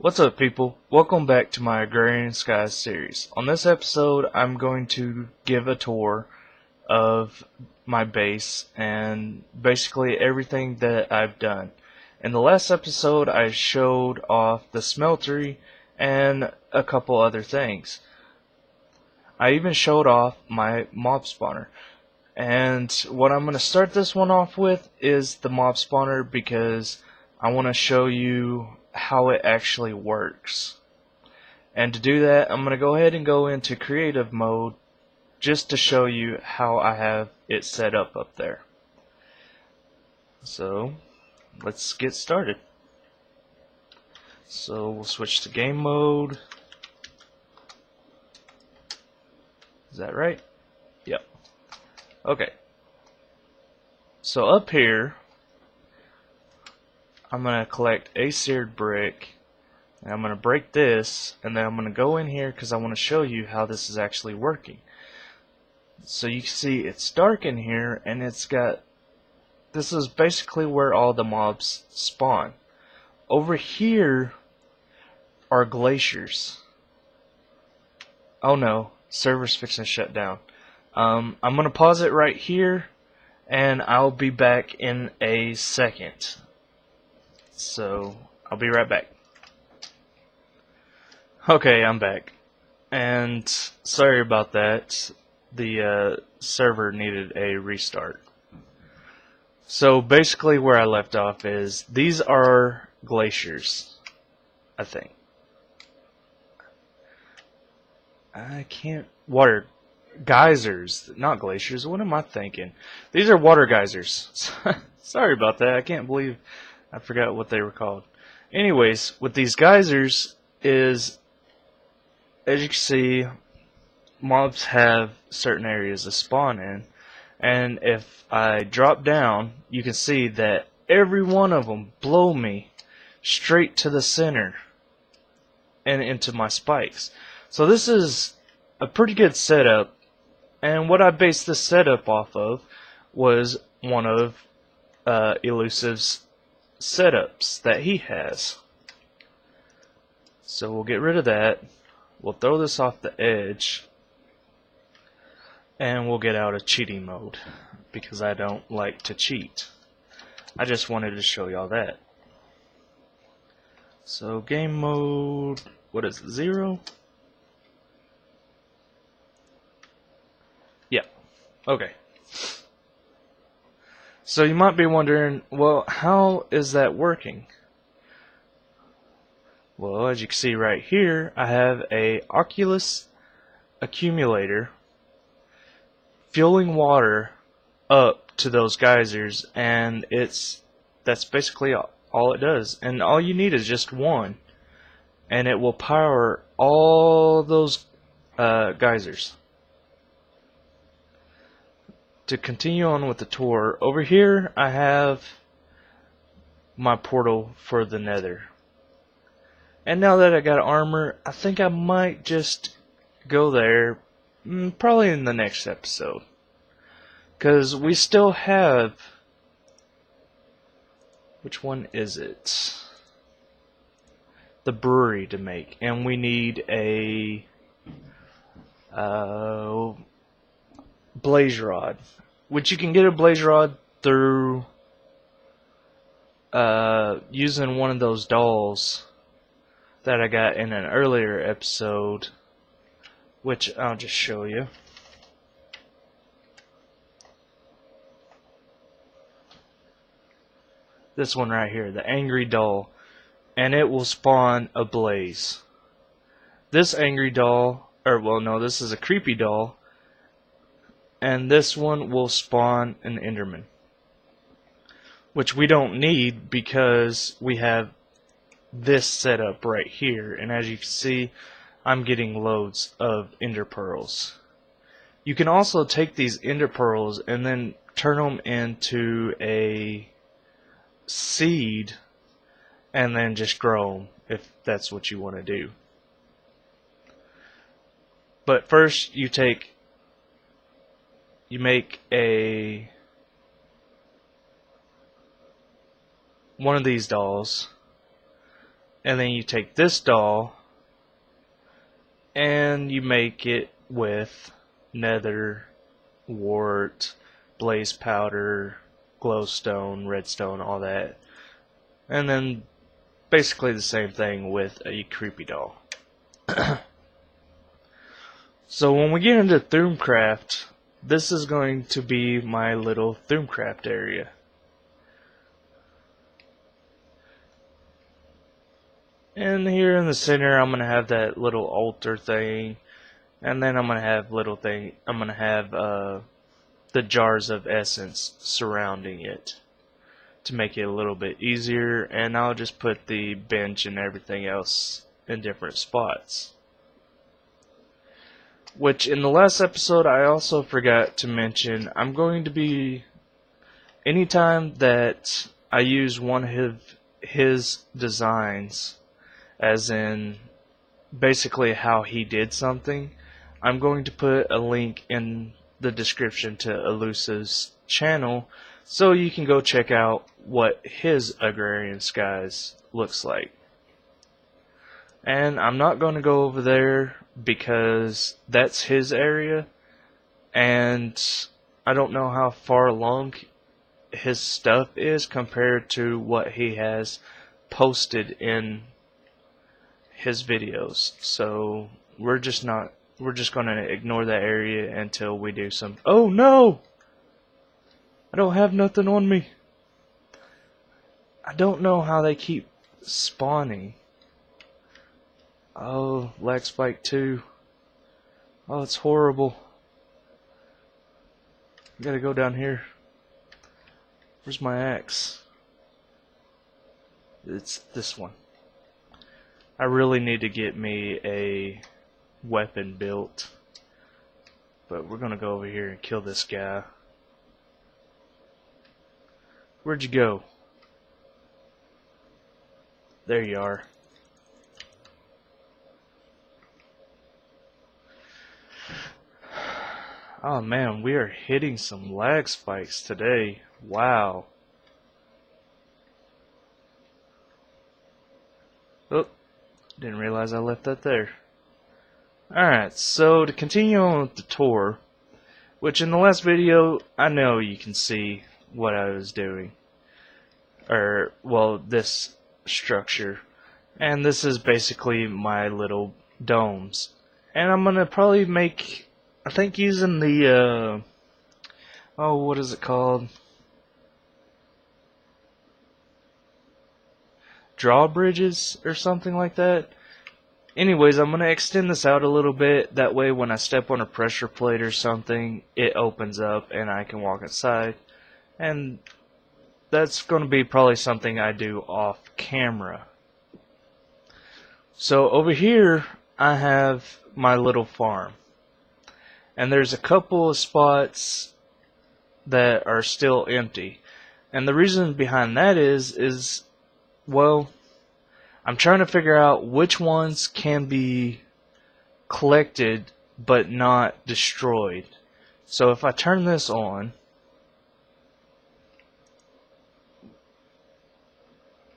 What's up, people? Welcome back to my Agrarian Skies series. On this episode, I'm going to give a tour of my base and basically everything that I've done. In the last episode, I showed off the smeltery and a couple other things. I even showed off my mob spawner. And what I'm going to start this one off with is the mob spawner because I want to show you how it actually works. And to do that, I'm going to go ahead and go into creative mode just to show you how I have it set up there. So let's get started. So we'll switch to game mode. Is that right? Yep. Okay. So up here, I'm going to collect a seared brick, and I'm going to break this, and then I'm going to go in here because I want to show you how this is actually working. So you can see it's dark in here, and this is basically where all the mobs spawn. Over here are glaciers. Oh no, server's fixing to shut down. I'm going to pause it right here, and I'll be back in a second. So, I'll be right back. Okay, I'm back. And sorry about that. The server needed a restart. So basically where I left off is these are glaciers, I think. Water geysers, not glaciers. What am I thinking? These are water geysers. Sorry about that. I can't believe I forgot what they were called. Anyways, with these geysers is, as you can see, mobs have certain areas to spawn in, and if I drop down, you can see that every one of them blow me straight to the center and into my spikes. So this is a pretty good setup, and what I based this setup off of was one of Elusive's setups that he has. So we'll get rid of that. We'll throw this off the edge, and we'll get out of cheating mode because I don't like to cheat. I just wanted to show y'all that. So game mode, what is it, 0? Yeah, okay. So you might be wondering, well, how is that working? Well, as you can see right here, I have a Oculus accumulator fueling water up to those geysers, and that's basically all it does. And all you need is just one, and it will power all those geysers. To continue on with the tour, over here I have my portal for the Nether. And now that I got armor, I think I might just go there, probably in the next episode. Because we still have, which one is it? The brewery to make, and we need a blaze rod, which you can get a blaze rod through using one of those dolls that I got in an earlier episode, which I'll just show you. This one right here, the angry doll, and it will spawn a blaze. This angry doll, this is a creepy doll, and this one will spawn an Enderman, which we don't need because we have this setup right here, and as you can see, I'm getting loads of ender pearls. You can also take these ender pearls and then turn them into a seed and then just grow them if that's what you want to do. But first you make one of these dolls, And then you take this doll and you make it with nether, wart, blaze powder, glowstone, redstone, all that. And then basically the same thing with a creepy doll. So when we get into Thermcraft, this is going to be my little Thermcraft area. And here in the center, I'm gonna have that little altar thing, and then I'm gonna have the jars of essence surrounding it to make it a little bit easier. And I'll just put the bench and everything else in different spots. Which in the last episode I also forgot to mention, I'm going to be, anytime that I use one of his designs, as in basically how he did something, I'm going to put a link in the description to Elusive's channel so you can go check out what his Agrarian Skies looks like. And I'm not going to go over there because that's his area, and I don't know how far along his stuff is compared to what he has posted in his videos. So we're just going to ignore that area until we do some. Oh no! I don't have nothing on me. I don't know how they keep spawning. Oh, lag spike 2. Oh, it's horrible. I gotta go down here. Where's my axe? It's this one. I really need to get me a weapon built. But we're gonna go over here and kill this guy. Where'd you go? There you are. Oh man, we are hitting some lag spikes today. Wow. Oh, didn't realize I left that there. Alright, so to continue on with the tour, which in the last video, I know you can see what I was doing. Or, well, this structure. And this is basically my little domes. And I'm gonna probably make, I think using the, oh, what is it called? Drawbridges or something like that. Anyways, I'm going to extend this out a little bit. That way when I step on a pressure plate or something, it opens up and I can walk inside. And that's going to be probably something I do off camera. So over here, I have my little farm. And there's a couple of spots that are still empty. And the reason behind that is, well, I'm trying to figure out which ones can be collected but not destroyed. So if I turn this on,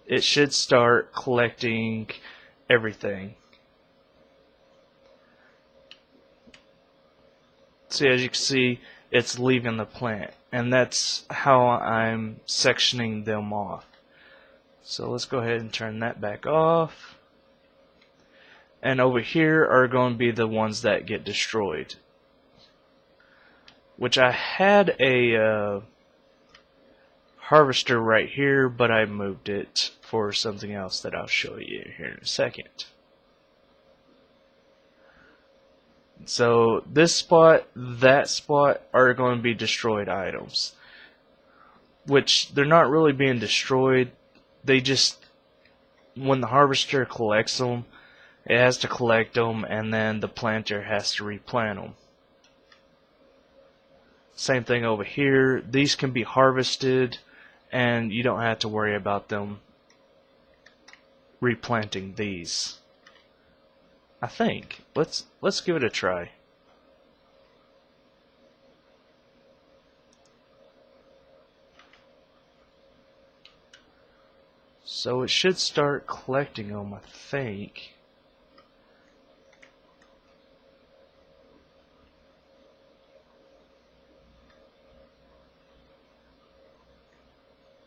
it should start collecting everything. See, as you can see, it's leaving the plant, and that's how I'm sectioning them off. So let's go ahead and turn that back off. And over here are going to be the ones that get destroyed. Which I had a harvester right here, but I moved it for something else that I'll show you here in a second. So this spot, that spot are going to be destroyed items. Which they're not really being destroyed. They just, when the harvester collects them, it has to collect them, and then the planter has to replant them. Same thing over here. These can be harvested, and you don't have to worry about them replanting these. I think. Let's give it a try. So it should start collecting them, I think.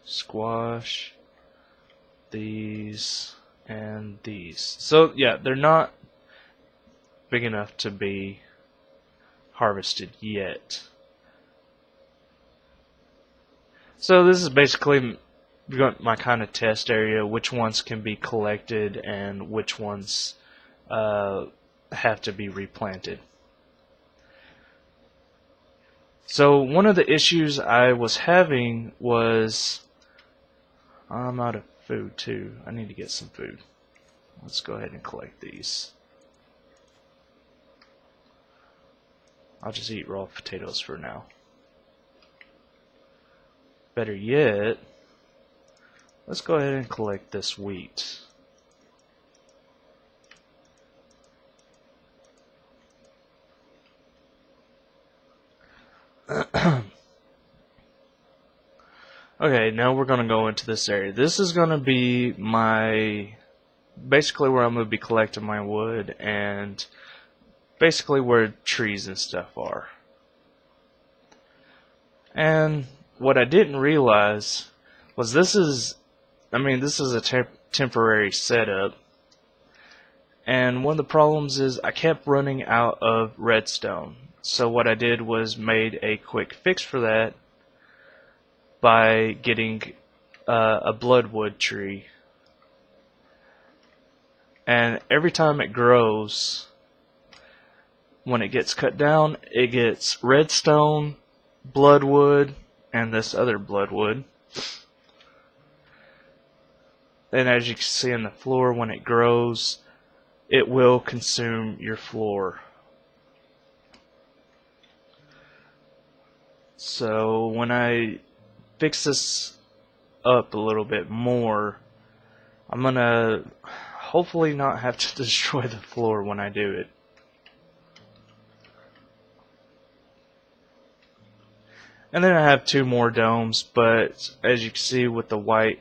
Squash, these, and these. So yeah, they're not big enough to be harvested yet. So this is basically my kind of test area, which ones can be collected and which ones have to be replanted. So one of the issues I was having was I'm out of food too. I need to get some food. Let's go ahead and collect these. I'll just eat raw potatoes for now. Better yet, let's go ahead and collect this wheat. Okay, now we're going to go into this area. This is going to be basically where I'm going to be collecting my wood and basically where trees and stuff are. And what I didn't realize was this is a temporary setup. And one of the problems is I kept running out of redstone. So what I did was made a quick fix for that by getting a bloodwood tree. And every time it grows, when it gets cut down, it gets redstone, bloodwood, and this other bloodwood. And as you can see on the floor, when it grows, it will consume your floor. So when I fix this up a little bit more, I'm gonna hopefully not have to destroy the floor when I do it. And then I have 2 more domes, but as you can see with the white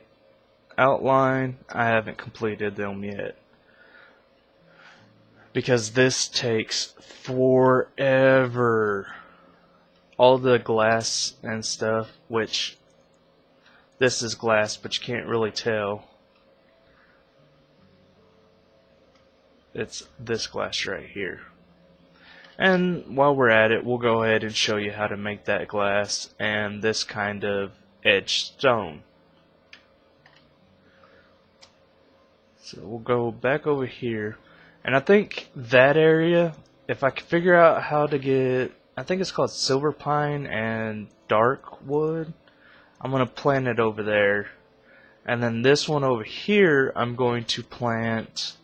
outline, I haven't completed them yet. Because this takes forever. All the glass and stuff, which this is glass, but you can't really tell. It's this glass right here. And while we're at it, we'll go ahead and show you how to make that glass and this kind of edged stone. So we'll go back over here. And I think that area, if I can figure out how to get, I think it's called silver pine and dark wood, I'm going to plant it over there. And then this one over here, I'm going to plant,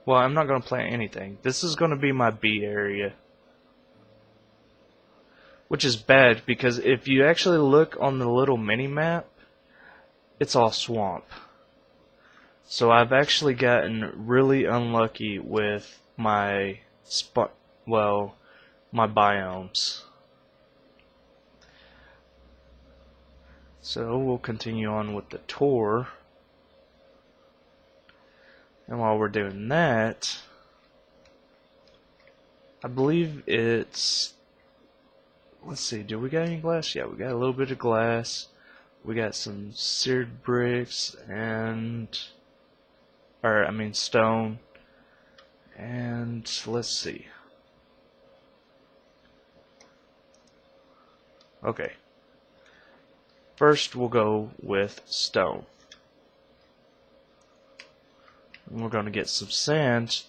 well, I'm not going to plant anything. This is going to be my bee area. Which is bad, because if you actually look on the little mini-map, it's all swamp. So I've actually gotten really unlucky with my my biomes. So we'll continue on with the tour. And while we're doing that, I believe it's, let's see, do we got any glass? Yeah, we got a little bit of glass. We got some seared bricks and, stone. And let's see. Okay. First we'll go with stone. And we're going to get some sand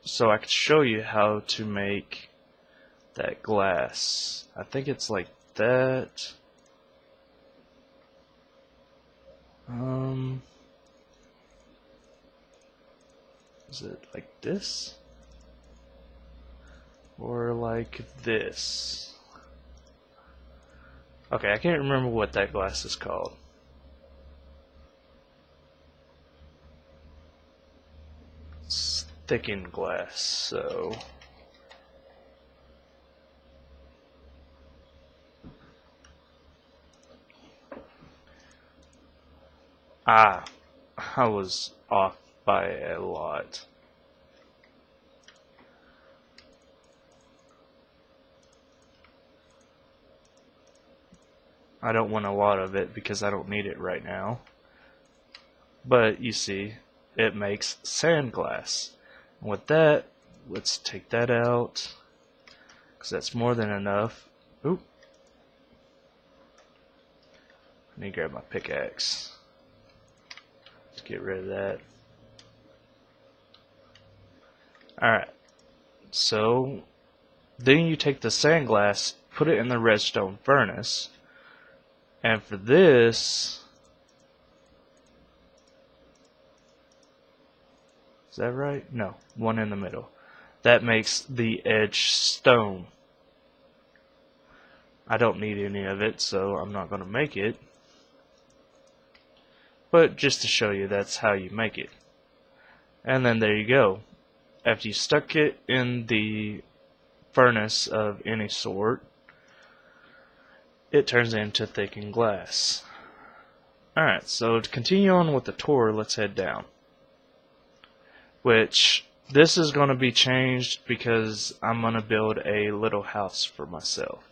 so I can show you how to make that glass. I think it's like that. Is it like this? Or like this? Okay, I can't remember what that glass is called. It's thickened glass, so I was off by a lot. I don't want a lot of it because I don't need it right now. But you see, it makes sand glass. And with that, let's take that out, because that's more than enough. Oop. I need to grab my pickaxe to get rid of that. Alright, so then you take the sand glass, put it in the redstone furnace, and for this, is that right? No, one in the middle. That makes the edge stone. I don't need any of it, so I'm not going to make it. But just to show you, that's how you make it. And then there you go. After you stuck it in the furnace of any sort, it turns into thickened glass. Alright, so to continue on with the tour, let's head down. Which, this is going to be changed because I'm going to build a little house for myself.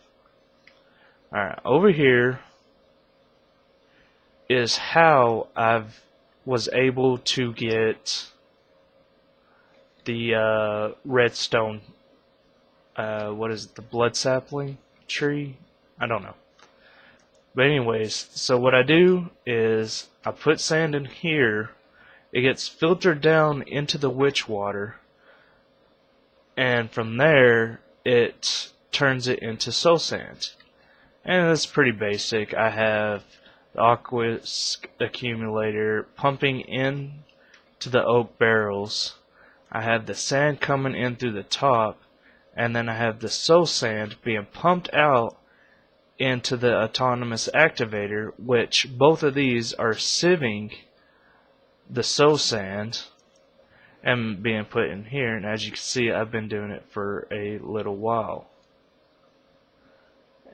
Alright, over here is how I was able to get the redstone, what is it, the blood sapling tree? I don't know. But anyways, so what I do is I put sand in here, it gets filtered down into the witch water, and from there it turns it into soul sand. And it's pretty basic. I have the aqua accumulator pumping in to the oak barrels. I have the sand coming in through the top, and then I have the soul sand being pumped out into the autonomous activator, which both of these are sieving the soul sand and being put in here. And as you can see, I've been doing it for a little while.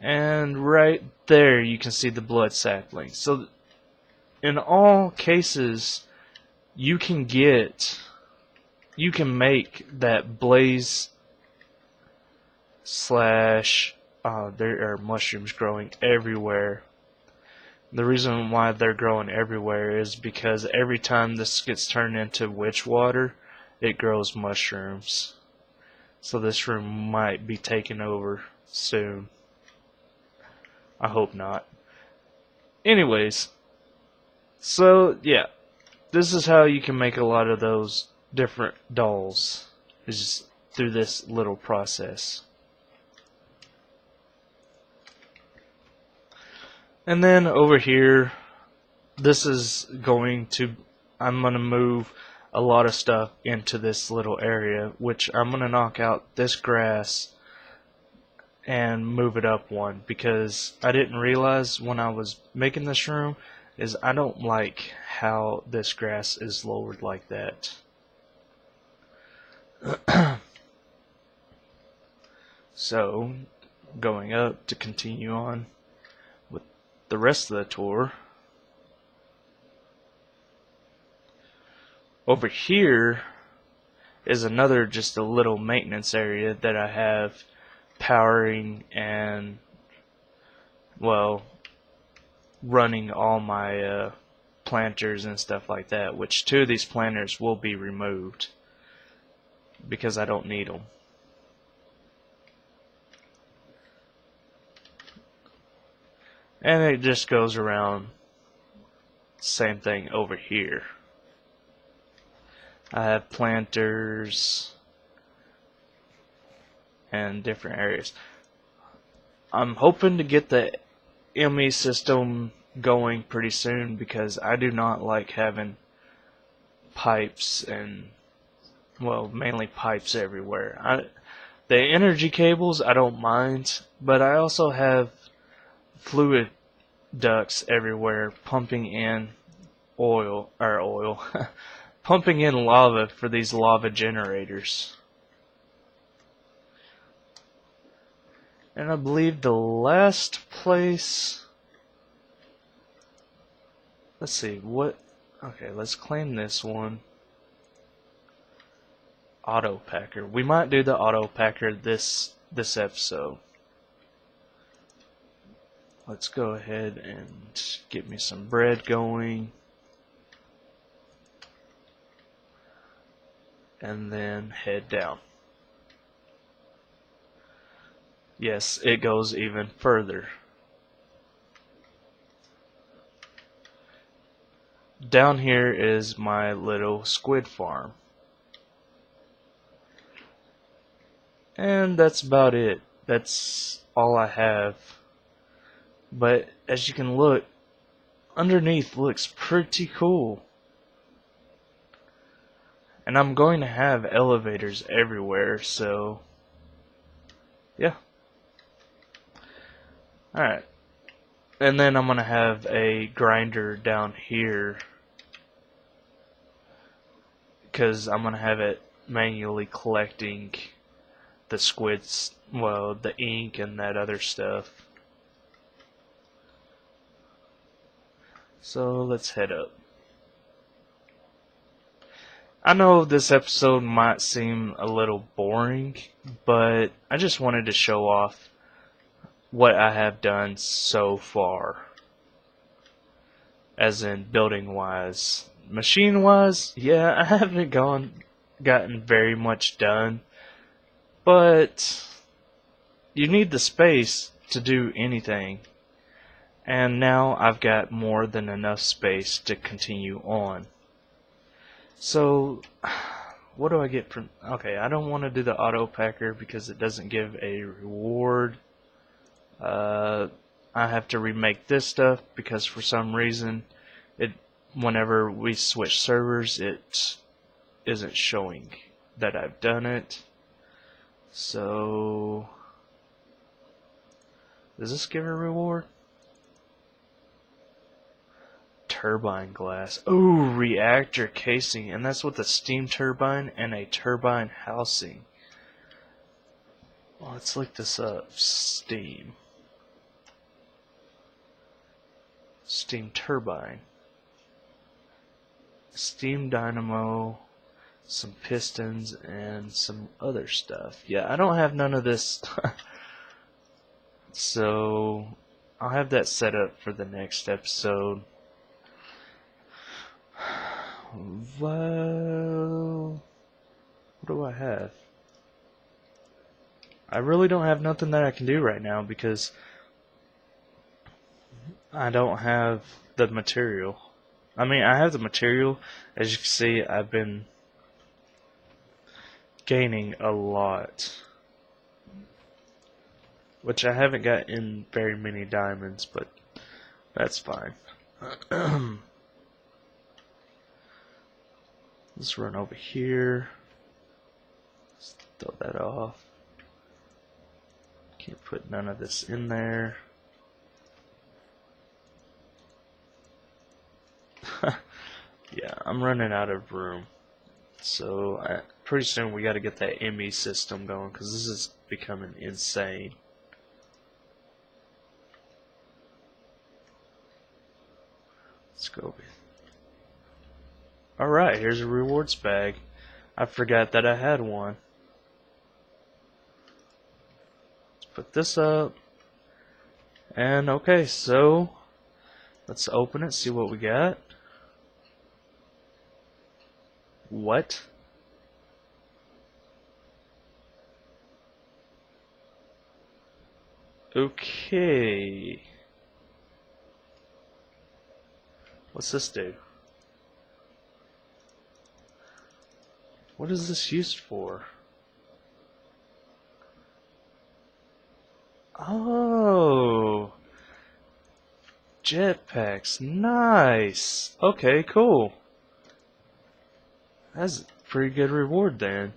And right there you can see the blood sapling. So in all cases you can make that blaze slash there are mushrooms growing everywhere. The reason why they're growing everywhere is because every time this gets turned into witch water, it grows mushrooms. So this room might be taken over soon. I hope not. Anyways, so yeah, this is how you can make a lot of those different dolls, is just through this little process. And then over here, this is going to, I'm going to move a lot of stuff into this little area, which I'm going to knock out this grass and move it up one, because I didn't realize when I was making this room is I don't like how this grass is lowered like that. So going up to continue on with the rest of the tour, over here is another just a little maintenance area that I have powering and, well, running all my planters and stuff like that, which 2 of these planters will be removed because I don't need them. And it just goes around, same thing over here. I have planters and different areas. I'm hoping to get the ME system going pretty soon, because I do not like having pipes and, well, mainly pipes everywhere. The energy cables I don't mind, but I also have fluid ducts everywhere pumping in pumping in lava for these lava generators. And I believe the last place, let's see, what Okay, let's claim this one. Auto packer. We might do the auto packer this episode. Let's go ahead and get me some bread going. And then head down. Yes, it goes even further. Down here is my little squid farm. And that's about it. That's all I have. But as you can look, underneath looks pretty cool. And I'm going to have elevators everywhere, so yeah. Alright. And then I'm going to have a grinder down here, because I'm going to have it manually collecting the squids, well, the ink and that other stuff. So let's head up. I know this episode might seem a little boring, but I just wanted to show off what I have done so far. As in building wise. Machine wise, yeah, I haven't gotten very much done. But you need the space to do anything. And now I've got more than enough space to continue on. So, what do I get from... Okay, I don't want to do the auto packer because it doesn't give a reward. I have to remake this stuff because for some reason, whenever we switch servers, it isn't showing that I've done it. So, does this give a reward? Turbine glass. Ooh, reactor casing, and that's with a steam turbine and a turbine housing. Well, let's look this up. Steam turbine, steam dynamo, some pistons, and some other stuff. Yeah, I don't have none of this. So I'll have that set up for the next episode. Well, what do I have? I really don't have nothing that I can do right now because I don't have the material. I mean, I have the material. As you can see, I've been gaining a lot, which I haven't got in very many diamonds, but that's fine. Let's run over here. Let's throw that off. Can't put none of this in there. Yeah, I'm running out of room. So pretty soon we got to get that ME system going because this is becoming insane. Let's go over. Alright, here's a rewards bag. I forgot that I had one. Let's put this up. And okay, so let's open it, see what we got. What? Okay. What's this do? What is this used for? Oh, jetpacks. Nice. Okay, cool. That's a pretty good reward then.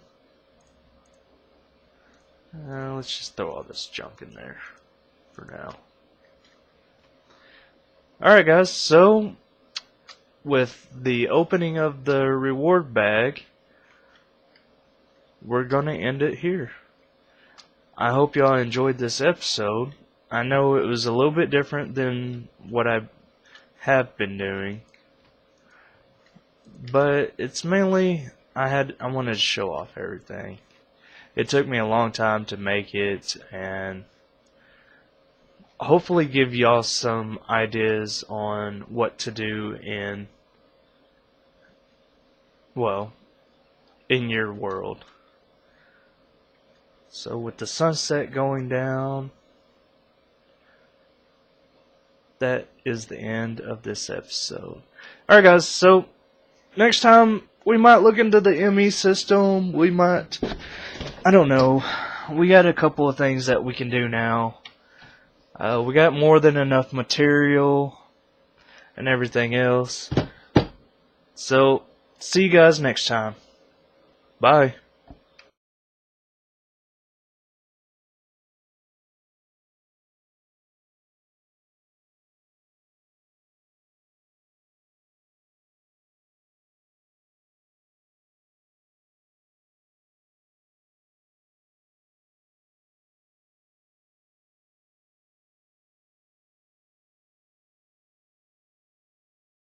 Let's just throw all this junk in there for now. Alright guys, so with the opening of the reward bag, we're going to end it here. I hope y'all enjoyed this episode. I know it was a little bit different than what I have been doing, but it's mainly I wanted to show off everything. It took me a long time to make it, and hopefully give y'all some ideas on what to do in, well, in your world. So with the sunset going down, that is the end of this episode. Alright guys, so next time we might look into the ME system. We might, I don't know, we got a couple of things that we can do now. We got more than enough material and everything else. So, see you guys next time. Bye.